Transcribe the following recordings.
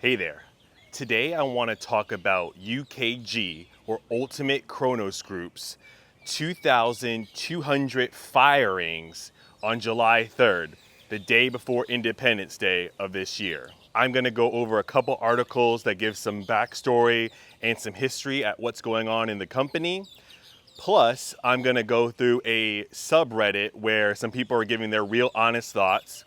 Hey there. Today I want to talk about UKG, or Ultimate Kronos Group's 2,200 firings on July 3rd, the day before Independence Day of this year. I'm going to go over a couple articles that give some backstory and some history at what's going on in the company. Plus, I'm going to go through a subreddit where some people are giving their real honest thoughts.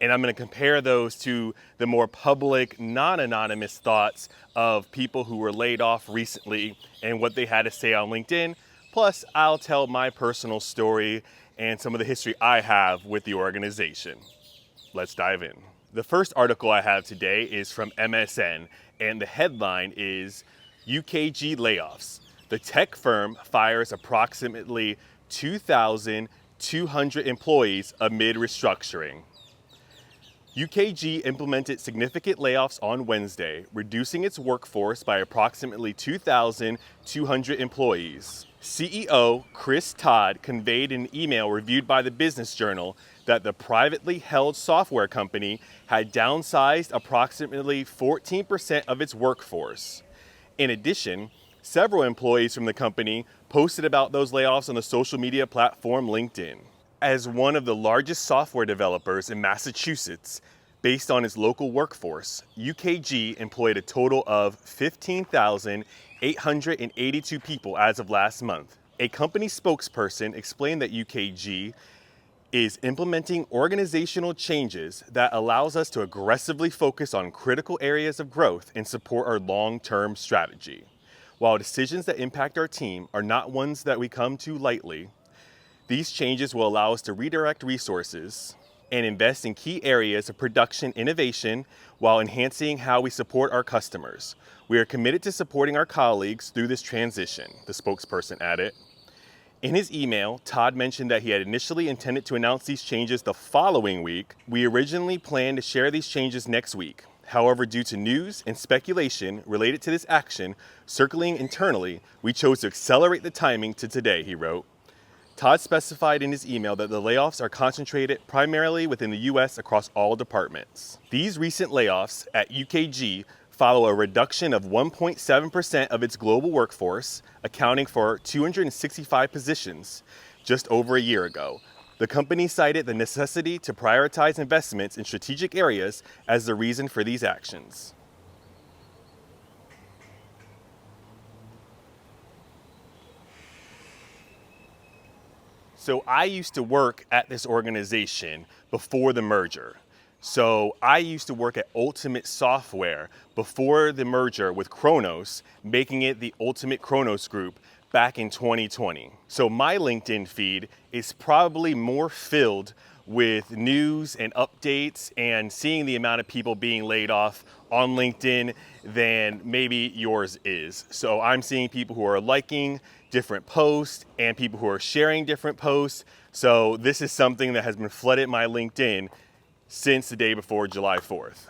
And I'm going to compare those to the more public, non-anonymous thoughts of people who were laid off recently and what they had to say on LinkedIn. Plus, I'll tell my personal story and some of the history I have with the organization. Let's dive in. The first article I have today is from MSN, and the headline is UKG Layoffs. The tech firm fires approximately 2,200 employees amid restructuring. UKG implemented significant layoffs on Wednesday, reducing its workforce by approximately 2,200 employees. CEO Chris Todd conveyed in an email reviewed by the Business Journal that the privately held software company had downsized approximately 14% of its workforce. In addition, several employees from the company posted about those layoffs on the social media platform LinkedIn. As one of the largest software developers in Massachusetts, based on its local workforce, UKG employed a total of 15,882 people as of last month. A company spokesperson explained that UKG is implementing organizational changes that allows us to aggressively focus on critical areas of growth and support our long-term strategy. While decisions that impact our team are not ones that we come to lightly, these changes will allow us to redirect resources and invest in key areas of production innovation while enhancing how we support our customers. We are committed to supporting our colleagues through this transition, the spokesperson added. In his email, Todd mentioned that he had initially intended to announce these changes the following week. We originally planned to share these changes next week. However, due to news and speculation related to this action circling internally, we chose to accelerate the timing to today, he wrote. Todd specified in his email that the layoffs are concentrated primarily within the U.S. across all departments. These recent layoffs at UKG follow a reduction of 1.7% of its global workforce, accounting for 265 positions just over a year ago. The company cited the necessity to prioritize investments in strategic areas as the reason for these actions. So I used to work at this organization before the merger. So I used to work at Ultimate Software before the merger with Kronos, making it the Ultimate Kronos Group back in 2020. So my LinkedIn feed is probably more filled with news and updates and seeing the amount of people being laid off on LinkedIn than maybe yours is. So I'm seeing people who are liking different posts and people who are sharing different posts. So this is something that has been flooded my LinkedIn since the day before July 4th.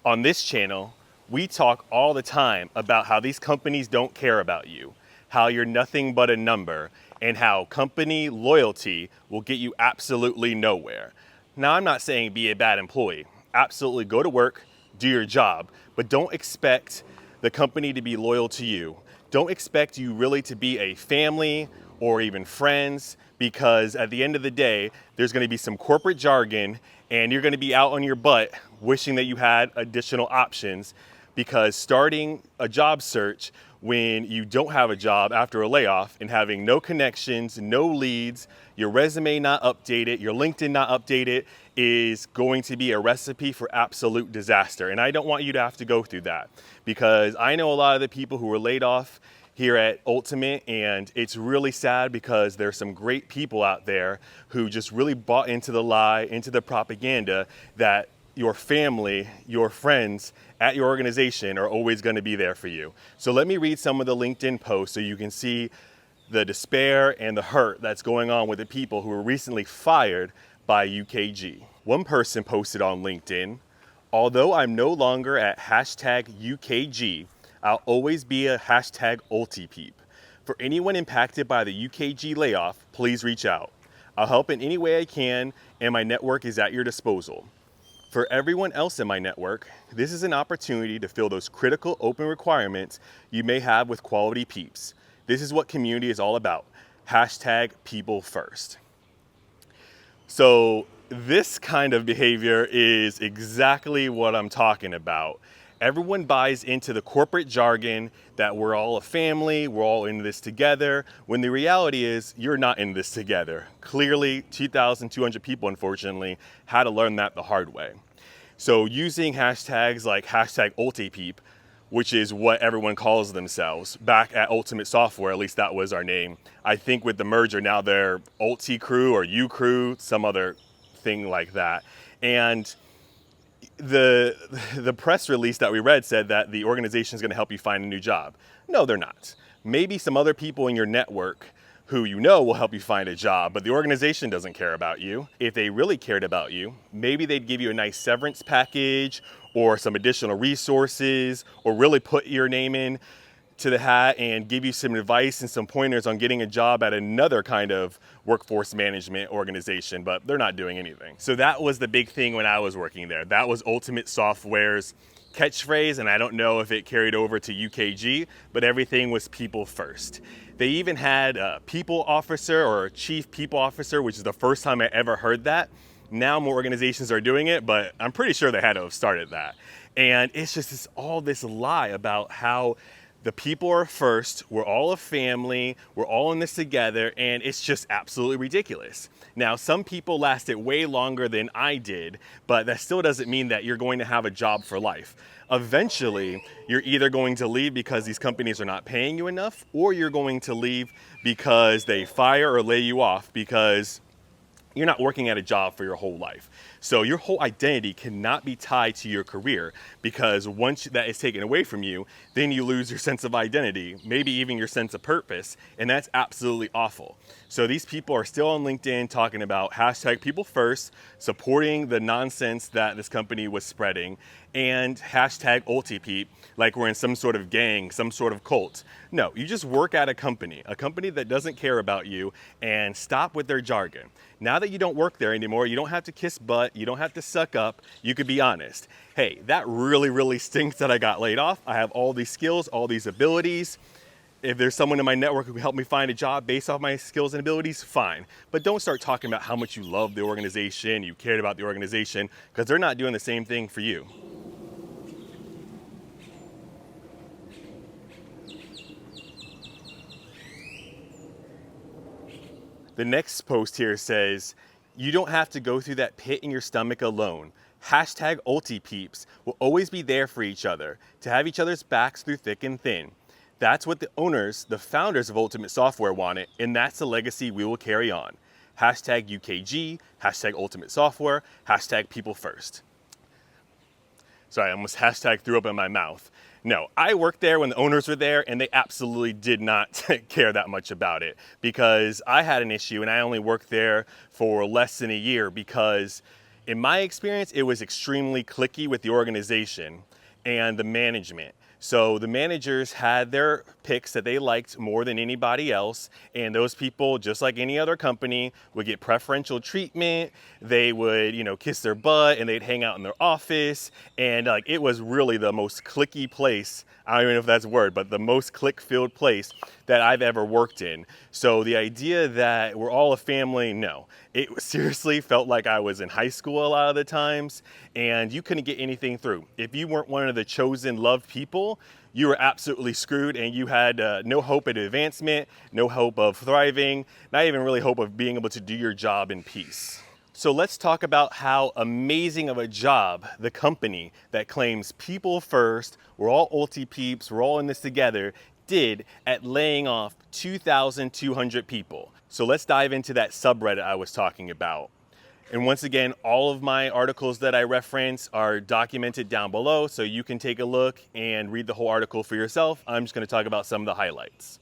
On this channel, we talk all the time about how these companies don't care about you, how you're nothing but a number, and how company loyalty will get you absolutely nowhere. Now, I'm not saying be a bad employee. Absolutely go to work, do your job, but don't expect the company to be loyal to you. Don't expect you really to be a family or even friends, because at the end of the day, there's going to be some corporate jargon and you're going to be out on your butt wishing that you had additional options, because starting a job search when you don't have a job after a layoff and having no connections, no leads, your resume not updated, your LinkedIn not updated, is going to be a recipe for absolute disaster. And I don't want you to have to go through that, because I know a lot of the people who were laid off here at Ultimate, and it's really sad because there's some great people out there who just really bought into the lie, into the propaganda that your family, your friends at your organization are always going to be there for you. So let me read some of the LinkedIn posts so you can see the despair and the hurt that's going on with the people who were recently fired by UKG. One person posted on LinkedIn, "Although I'm no longer at #UKG, I'll always be a #UltiPeep. For anyone impacted by the UKG layoff, please reach out. I'll help in any way I can, and my network is at your disposal. For everyone else in my network, this is an opportunity to fill those critical open requirements you may have with quality peeps. This is what community is all about. Hashtag people first. So this kind of behavior is exactly what I'm talking about. Everyone buys into the corporate jargon that we're all a family, we're all in this together, when the reality is you're not in this together. Clearly, 2,200 people, unfortunately, had to learn that the hard way. So using hashtags like hashtag UltiPeep, which is what everyone calls themselves, back at Ultimate Software, at least that was our name. I think with the merger now they're Ulti Crew or U Crew, some other thing like that. And the press release that we read said that the organization is going to help you find a new job. No, they're not. Maybe some other people in your network who you know will help you find a job, but the organization doesn't care about you. If they really cared about you, maybe they'd give you a nice severance package or some additional resources, or really put your name in to the hat and give you some advice and some pointers on getting a job at another kind of workforce management organization, but they're not doing anything. So that was the big thing when I was working there. That was Ultimate Software's catchphrase, and I don't know if it carried over to UKG, but everything was people first. They even had a people officer or a chief people officer, which is the first time I ever heard that. Now more organizations are doing it, but I'm pretty sure they had to have started that. And it's just all this lie about how the people are first, we're all a family, we're all in this together, and it's just absolutely ridiculous. Now, some people lasted way longer than I did, but that still doesn't mean that you're going to have a job for life. Eventually, you're either going to leave because these companies are not paying you enough, or you're going to leave because they fire or lay you off because you're not working at a job for your whole life. So your whole identity cannot be tied to your career, because once that is taken away from you, then you lose your sense of identity, maybe even your sense of purpose, and that's absolutely awful. So these people are still on LinkedIn talking about hashtag people first, supporting the nonsense that this company was spreading, and hashtag UltiPeep, like we're in some sort of gang, some sort of cult. No, you just work at a company that doesn't care about you, and stop with their jargon. Now that you don't work there anymore, you don't have to kiss butt, you don't have to suck up, you could be honest. Hey, that really stinks that I got laid off. I have all these skills, all these abilities. If there's someone in my network who can help me find a job based off my skills and abilities, fine. But don't start talking about how much you love the organization, you cared about the organization, because they're not doing the same thing for you. The next post here says, you don't have to go through that pit in your stomach alone. Hashtag UltiPeeps will always be there for each other, to have each other's backs through thick and thin. That's what the owners, the founders of Ultimate Software wanted, and that's the legacy we will carry on. Hashtag UKG, hashtag Ultimate Software, hashtag people first. Sorry, I almost hashtag threw up in my mouth. No, I worked there when the owners were there, and they absolutely did not care that much about it, because I had an issue and I only worked there for less than a year because in my experience, it was extremely cliquey with the organization and the management. So the managers had their picks that they liked more than anybody else, and those people, just like any other company, would get preferential treatment. They would, kiss their butt, and they'd hang out in their office, and it was really the most cliquey place. I don't even know if that's a word, but the most click-filled place that I've ever worked in. So the idea that we're all a family, no. It seriously felt like I was in high school a lot of the times, and you couldn't get anything through. If you weren't one of the chosen loved people, you were absolutely screwed, and you had no hope at advancement, no hope of thriving, not even really hope of being able to do your job in peace. So let's talk about how amazing of a job the company that claims people first, we're all UltiPeeps, we're all in this together, did at laying off 2,200 people. So let's dive into that subreddit I was talking about. And once again, all of my articles that I reference are documented down below, so you can take a look and read the whole article for yourself. I'm just going to talk about some of the highlights.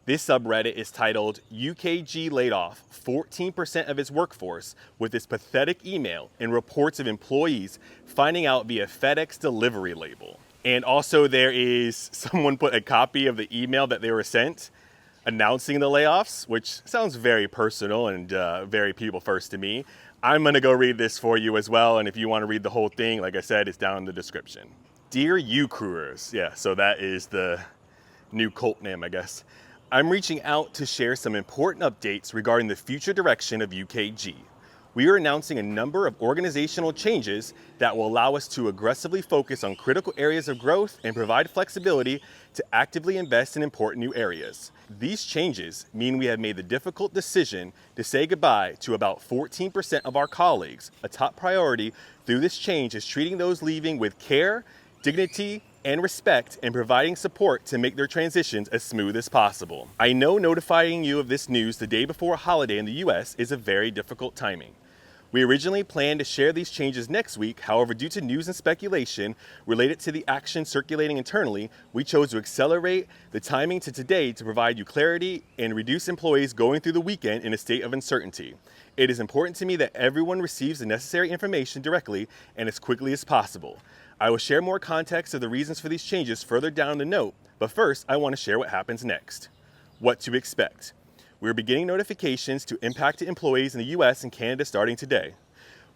This subreddit is titled UKG Laid Off 14% of its workforce with this pathetic email and reports of employees finding out via FedEx delivery label. And also there is someone put a copy of the email that they were sent. announcing the layoffs, which sounds very personal and very people first to me. I'm gonna go read this for you as well, and if you wanna read the whole thing, like I said, it's down in the description. Dear U-Crewers, yeah, so that is the new cult name, I guess. I'm reaching out to share some important updates regarding the future direction of UKG. We are announcing a number of organizational changes that will allow us to aggressively focus on critical areas of growth and provide flexibility to actively invest in important new areas. These changes mean we have made the difficult decision to say goodbye to about 14% of our colleagues. A top priority through this change is treating those leaving with care, dignity, and respect, and providing support to make their transitions as smooth as possible. I know notifying you of this news the day before a holiday in the US is a very difficult timing. We originally planned to share these changes next week. However, due to news and speculation related to the action circulating internally, we chose to accelerate the timing to today to provide you clarity and reduce employees going through the weekend in a state of uncertainty. It is important to me that everyone receives the necessary information directly and as quickly as possible. I will share more context of the reasons for these changes further down the note, but first I want to share what happens next. What to expect. We're beginning notifications to impacted employees in the US and Canada starting today,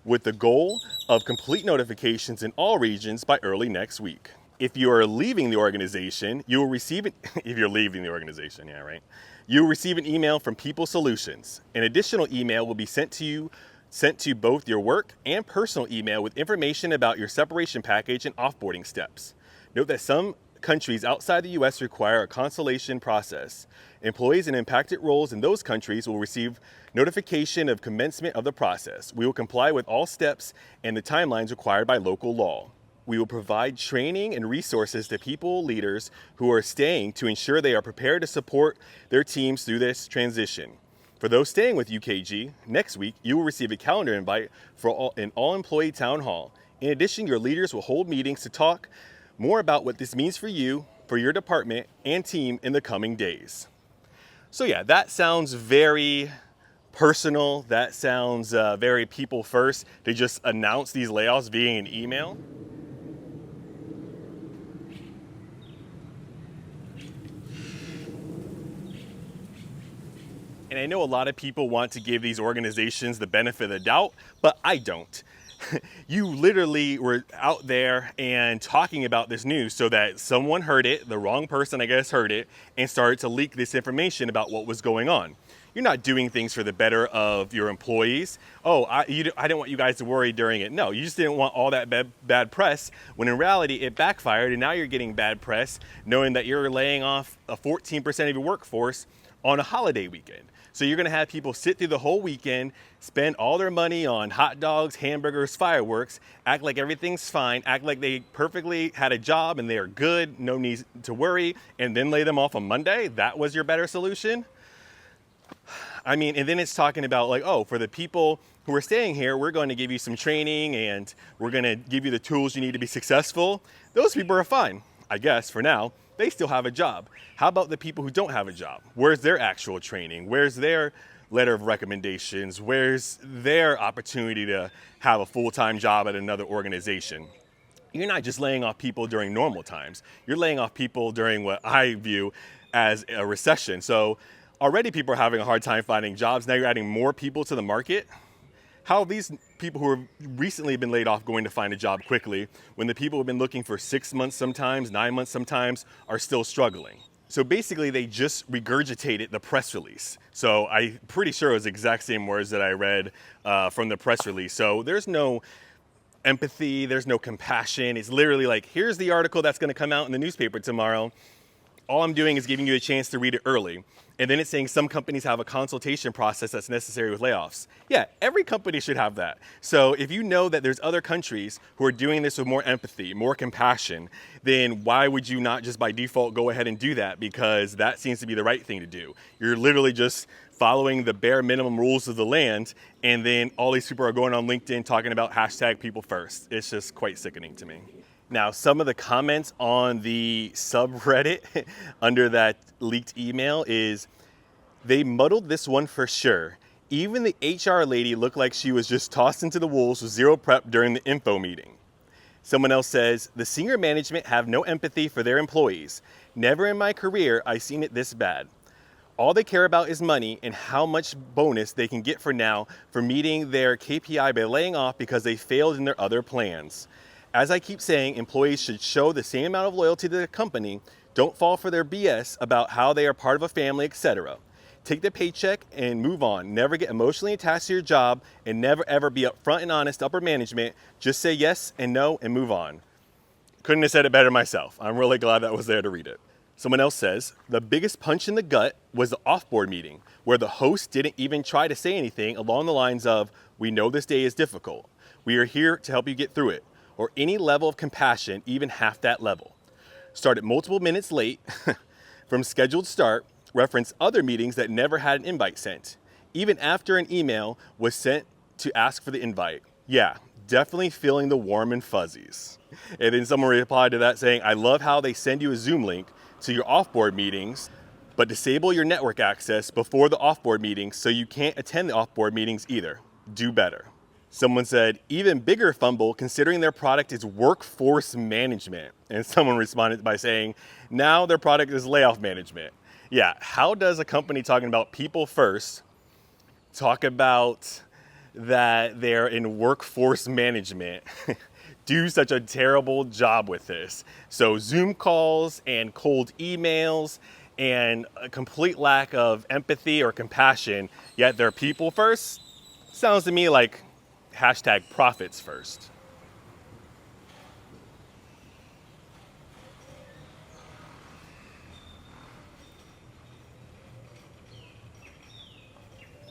with the goal of complete notifications in all regions by early next week. If you are leaving the organization, you will receive it. If you're leaving the organization, yeah, right. You will receive an email from People Solutions. An additional email will be sent to both your work and personal email with information about your separation package and offboarding steps. Note that some countries outside the US require a consultation process. Employees in impacted roles in those countries will receive notification of commencement of the process. We will comply with all steps and the timelines required by local law. We will provide training and resources to people leaders who are staying to ensure they are prepared to support their teams through this transition. For those staying with UKG, next week you will receive a calendar invite for an all-employee town hall. In addition, your leaders will hold meetings to talk more about what this means for you, for your department, and team in the coming days. So yeah, that sounds very personal. That sounds very people first. They just announce these layoffs via an email. And I know a lot of people want to give these organizations the benefit of the doubt, but I don't. You literally were out there and talking about this news so that someone heard it, the wrong person I guess heard it, and started to leak this information about what was going on. You're not doing things for the better of your employees. Oh, I didn't want you guys to worry during it. No, you just didn't want all that bad press, when in reality it backfired and now you're getting bad press knowing that you're laying off a 14% of your workforce on a holiday weekend. So you're gonna have people sit through the whole weekend, spend all their money on hot dogs, hamburgers, fireworks, act like everything's fine, act like they perfectly had a job and they are good, no need to worry, and then lay them off on Monday? That was your better solution? I mean, and then it's talking about like, oh, for the people who are staying here, we're going to give you some training and we're gonna give you the tools you need to be successful. Those people are fine, I guess, for now. They still have a job. How about the people who don't have a job? Where's their actual training? Where's their letter of recommendations? Where's their opportunity to have a full-time job at another organization? You're not just laying off people during normal times. You're laying off people during what I view as a recession. So already people are having a hard time finding jobs. Now you're adding more people to the market. How are these people who have recently been laid off going to find a job quickly when the people who have been looking for 6 months sometimes, 9 months sometimes, are still struggling? So basically they just regurgitated the press release. So I'm pretty sure it was the exact same words that I read from the press release. So there's no empathy, there's no compassion. It's literally like, here's the article that's gonna come out in the newspaper tomorrow. All I'm doing is giving you a chance to read it early. And then it's saying some companies have a consultation process that's necessary with layoffs. Yeah, every company should have that. So if you know that there's other countries who are doing this with more empathy, more compassion, then why would you not just by default go ahead and do that? Because that seems to be the right thing to do. You're literally just following the bare minimum rules of the land, and then all these people are going on LinkedIn talking about hashtag people first. It's just quite sickening to me. Now, some of the comments on the subreddit under that leaked email is, they muddled this one for sure. Even the HR lady looked like she was just tossed into the wolves with zero prep during the info meeting. Someone else says, the senior management have no empathy for their employees. Never in my career I've seen it this bad. All they care about is money and how much bonus they can get for now for meeting their KPI by laying off because they failed in their other plans. As I keep saying, employees should show the same amount of loyalty to the company. Don't fall for their BS about how they are part of a family, etc. Take the paycheck and move on. Never get emotionally attached to your job, and never ever be upfront and honest to upper management. Just say yes and no and move on. Couldn't have said it better myself. I'm really glad that was there to read it. Someone else says, the biggest punch in the gut was the off-board meeting, where the host didn't even try to say anything along the lines of, we know this day is difficult. We are here to help you get through it. Or any level of compassion, even half that level. Started multiple minutes late from scheduled start, reference other meetings that never had an invite sent, even after an email was sent to ask for the invite. Yeah, definitely feeling the warm and fuzzies. And then someone replied to that saying, I love how they send you a Zoom link to your off-board meetings, but disable your network access before the off-board meetings so you can't attend the off-board meetings either. Do better. Someone said, even bigger fumble considering their product is workforce management. And someone responded by saying, now their product is layoff management. Yeah, how does a company talking about people first talk about that they're in workforce management do such a terrible job with this? So Zoom calls and cold emails and a complete lack of empathy or compassion, yet they're people first? Sounds to me like hashtag profits first.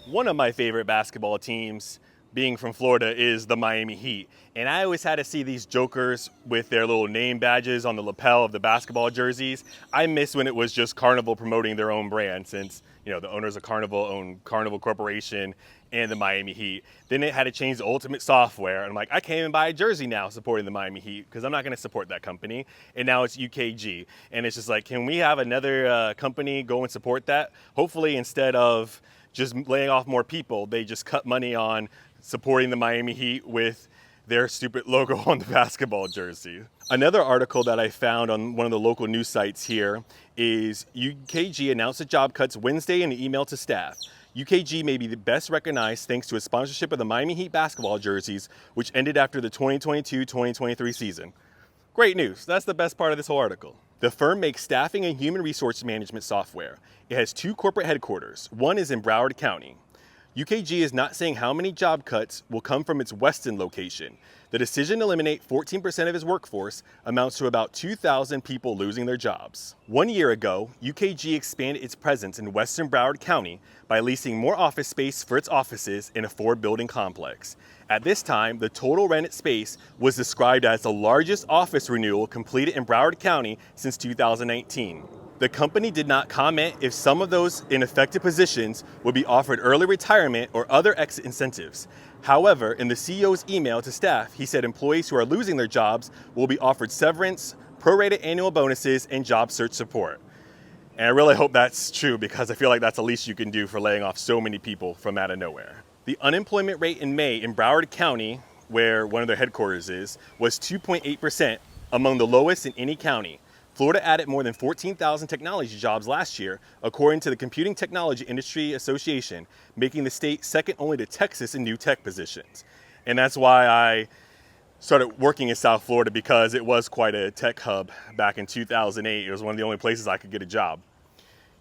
One of my favorite basketball teams, being from Florida, is the Miami Heat. And I always had to see these jokers with their little name badges on the lapel of the basketball jerseys. I miss when it was just Carnival promoting their own brand, since the owners of Carnival own Carnival Corporation and the Miami Heat. Then it had to change to Ultimate Software. And I'm like, I can't even buy a jersey now supporting the Miami Heat because I'm not going to support that company. And now it's UKG. And it's just like, can we have another company go and support that? Hopefully, instead of just laying off more people, they just cut money on supporting the Miami Heat with their stupid logo on the basketball jersey. Another article that I found on one of the local news sites here is UKG announced the job cuts Wednesday in an email to staff. UKG may be the best recognized thanks to its sponsorship of the Miami Heat basketball jerseys, which ended after the 2022-2023 season. Great news. That's the best part of this whole article. The firm makes staffing and human resource management software. It has 2 corporate headquarters. One is in Broward County. UKG is not saying how many job cuts will come from its Weston location. The decision to eliminate 14% of its workforce amounts to about 2,000 people losing their jobs. 1 year ago, UKG expanded its presence in Western Broward County by leasing more office space for its offices in a 4-building complex. At this time, the total rented space was described as the largest office renewal completed in Broward County since 2019. The company did not comment if some of those in affected positions would be offered early retirement or other exit incentives. However, in the CEO's email to staff, he said employees who are losing their jobs will be offered severance, prorated annual bonuses, and job search support. And I really hope that's true because I feel like that's the least you can do for laying off so many people from out of nowhere. The unemployment rate in May in Broward County, where one of their headquarters is, was 2.8%, among the lowest in any county. Florida added more than 14,000 technology jobs last year, according to the Computing Technology Industry Association, making the state second only to Texas in new tech positions. And that's why I started working in South Florida, because it was quite a tech hub back in 2008. It was one of the only places I could get a job.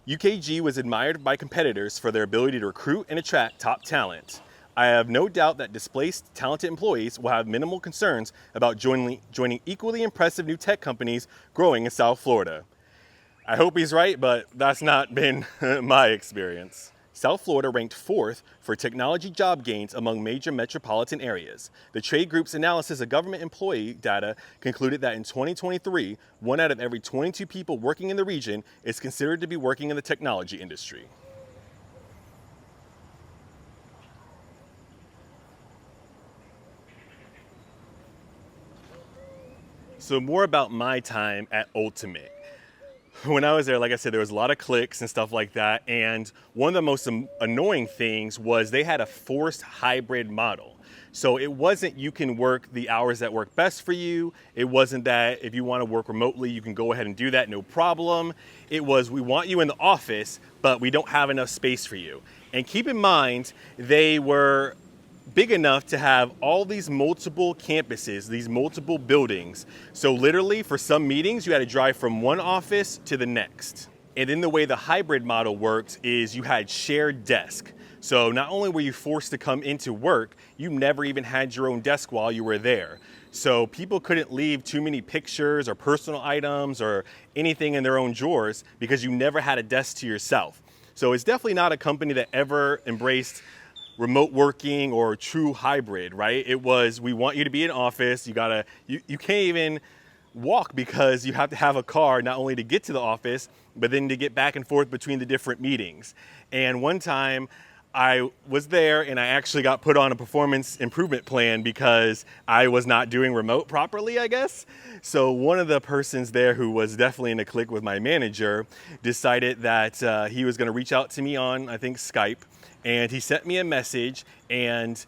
UKG was admired by competitors for their ability to recruit and attract top talent. I have no doubt that displaced talented employees will have minimal concerns about joining equally impressive new tech companies growing in South Florida. I hope he's right, but that's not been my experience. South Florida ranked 4th for technology job gains among major metropolitan areas. The trade group's analysis of government employee data concluded that in 2023, 1 out of every 22 people working in the region is considered to be working in the technology industry. So more about my time at Ultimate. When I was there, like I said, there was a lot of clicks and stuff like that. And one of the most annoying things was they had a forced hybrid model. So it wasn't you can work the hours that work best for you. It wasn't that if you want to work remotely, you can go ahead and do that, no problem. It was we want you in the office, but we don't have enough space for you. And keep in mind, they were big enough to have all these multiple campuses, these multiple buildings. So literally for some meetings, you had to drive from one office to the next. And then the way the hybrid model worked is you had shared desk. So not only were you forced to come into work, you never even had your own desk while you were there. So people couldn't leave too many pictures or personal items or anything in their own drawers because you never had a desk to yourself. So it's definitely not a company that ever embraced remote working or true hybrid, right? It was, we want you to be in office. You can't even walk because you have to have a car not only to get to the office, but then to get back and forth between the different meetings. And one time I was there and I actually got put on a performance improvement plan because I was not doing remote properly, I guess. So one of the persons there who was definitely in a clique with my manager decided that he was gonna reach out to me on, I think, Skype. And he sent me a message, and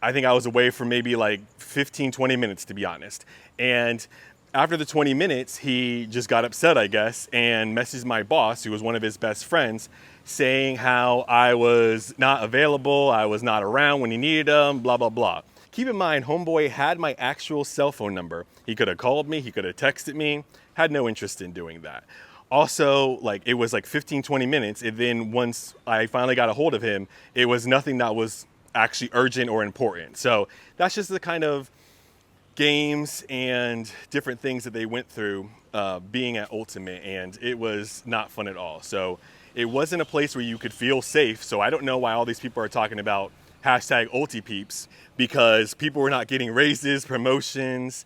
I think I was away for maybe like 15, 20 minutes, to be honest. And after the 20 minutes, he just got upset, I guess, and messaged my boss, who was one of his best friends, saying how I was not available, I was not around when he needed him, blah, blah, blah. Keep in mind, homeboy had my actual cell phone number. He could have called me, he could have texted me, had no interest in doing that. Also, it was like 15, 20 minutes, and then once I finally got a hold of him, it was nothing that was actually urgent or important. So that's just the kind of games and different things that they went through being at Ultimate, and it was not fun at all. So it wasn't a place where you could feel safe. So I don't know why all these people are talking about hashtag UltiPeeps, because people were not getting raises, promotions,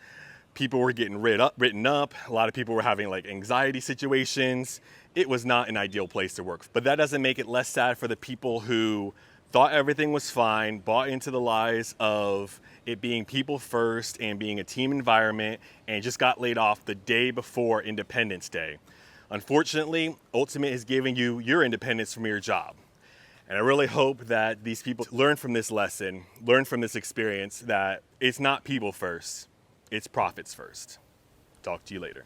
people were getting written up. A lot of people were having anxiety situations. It was not an ideal place to work. But that doesn't make it less sad for the people who thought everything was fine, bought into the lies of it being people first and being a team environment, and just got laid off the day before Independence Day. Unfortunately, Ultimate is giving you your independence from your job. And I really hope that these people learn from this lesson, learn from this experience, that it's not people first. It's profits first. Talk to you later.